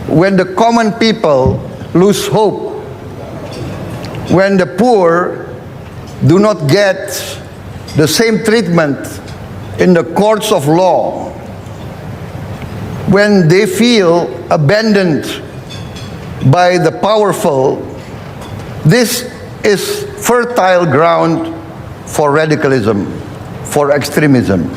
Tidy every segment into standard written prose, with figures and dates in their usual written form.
when the common people lose hope, when the poor do not get the same treatment in the courts of law, when they feel abandoned by the powerful, this is fertile ground for radicalism, for extremism.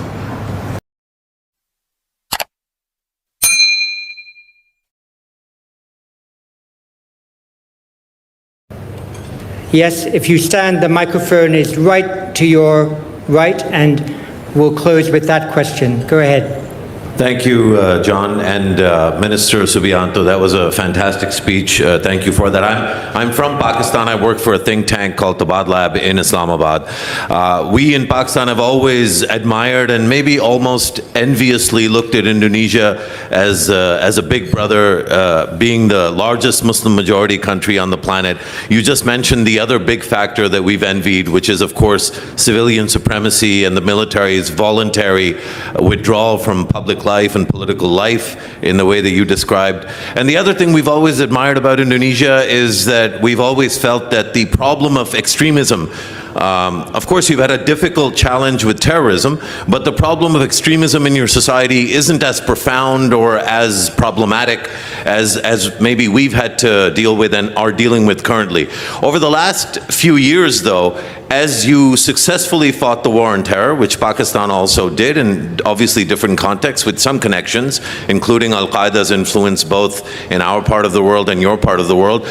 Yes, if you stand, the microphone is right to your right, and we'll close with that question. Go ahead. Thank you, John, and Minister Subianto. That was a fantastic speech. Thank you for that. I'm from Pakistan. I work for a think tank called Tabad Lab in Islamabad. We in Pakistan have always admired and maybe almost enviously looked at Indonesia as a big brother, being the largest Muslim majority country on the planet. You just mentioned the other big factor that we've envied, which is, of course, civilian supremacy and the military's voluntary withdrawal from public life and political life in the way that you described. And the other thing we've always admired about Indonesia is that we've always felt that the problem of extremism, of course, you've had a difficult challenge with terrorism, but the problem of extremism in your society isn't as profound or as problematic as maybe we've had to deal with and are dealing with currently. Over the last few years, though, as you successfully fought the war on terror, which Pakistan also did, in obviously different contexts with some connections, including Al-Qaeda's influence both in our part of the world and your part of the world,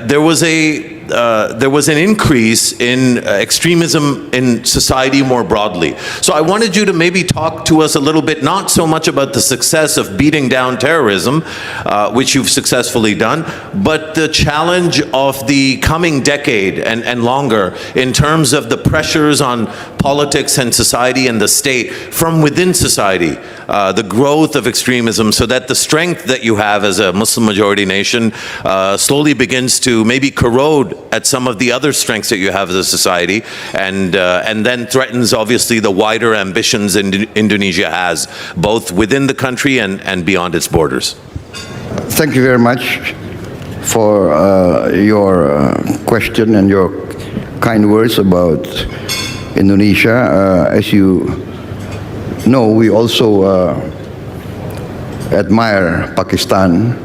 there was an increase in extremism in society more broadly. So I wanted you to maybe talk to us a little bit, not so much about the success of beating down terrorism, which you've successfully done, but the challenge of the coming decade and longer in terms of the pressures on politics and society and the state from within society, the growth of extremism, so that the strength that you have as a Muslim majority nation slowly begins to maybe corrode at some of the other strengths that you have as a society, and then threatens obviously the wider ambitions Indonesia has, both within the country and beyond its borders. Thank you very much for your question and your kind words about Indonesia. As you know, we also admire Pakistan.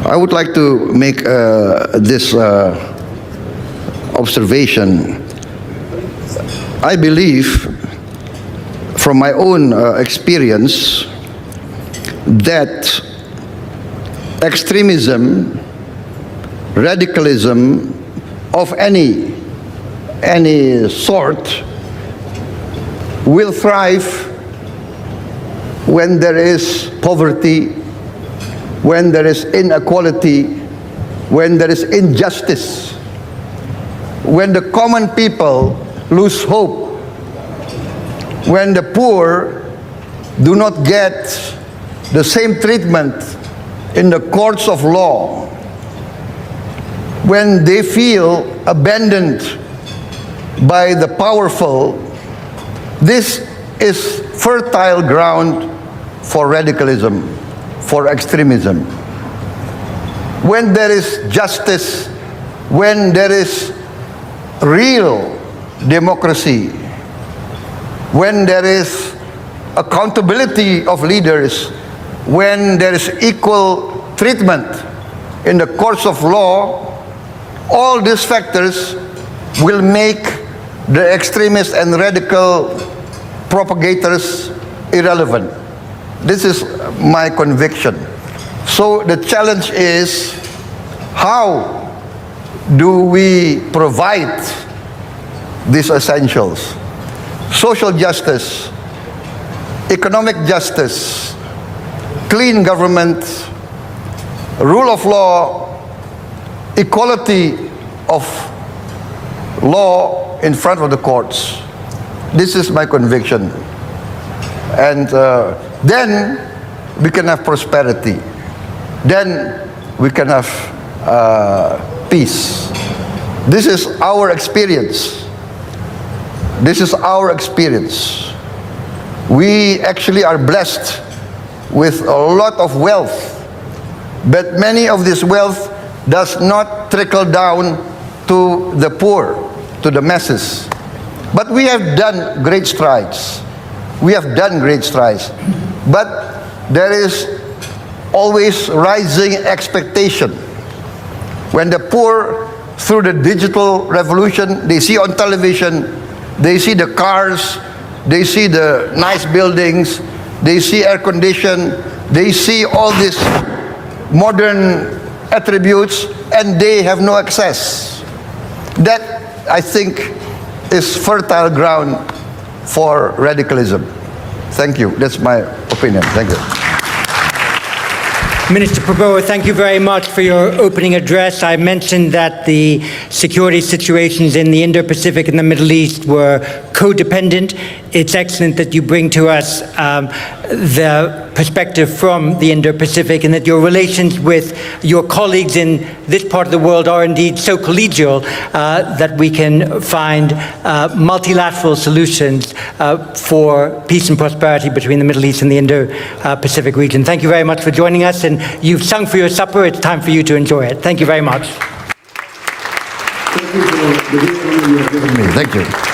I would like to make this observation. I believe, from my own experience, that extremism, radicalism of any sort will thrive when there is poverty, when there is inequality, when there is injustice, when the common people lose hope, when the poor do not get the same treatment in the courts of law, when they feel abandoned by the powerful. This is fertile ground for radicalism, for extremism. When there is justice, when there is real democracy, when there is accountability of leaders, when there is equal treatment in the courts of law, all these factors will make the extremist and radical propagators irrelevant. This is my conviction. So the challenge is, how do we provide these essentials? Social justice, economic justice, clean government, rule of law, equality of law in front of the courts. This is my conviction. And then we can have prosperity. Then we can have peace. This is our experience. This is our experience. We actually are blessed with a lot of wealth, but many of this wealth does not trickle down to the poor, to the masses. But we have done great strides. We have done great strides. But there is always rising expectation. When the poor, through the digital revolution, they see on television, they see the cars, they see the nice buildings, they see air condition, they see all these modern attributes, and they have no access. That, I think, is fertile ground for radicalism. Thank you. That's my opinion. Thank you. Minister Prabowo, thank you very much for your opening address. I mentioned that the security situations in the Indo-Pacific and the Middle East were codependent. It's excellent that you bring to us the perspective from the Indo-Pacific, and that your relations with your colleagues in this part of the world are indeed so collegial that we can find multilateral solutions for peace and prosperity between the Middle East and the Indo-Pacific region. Thank you very much for joining us, and you've sung for your supper. It's time for you to enjoy it. Thank you very much. Thank you.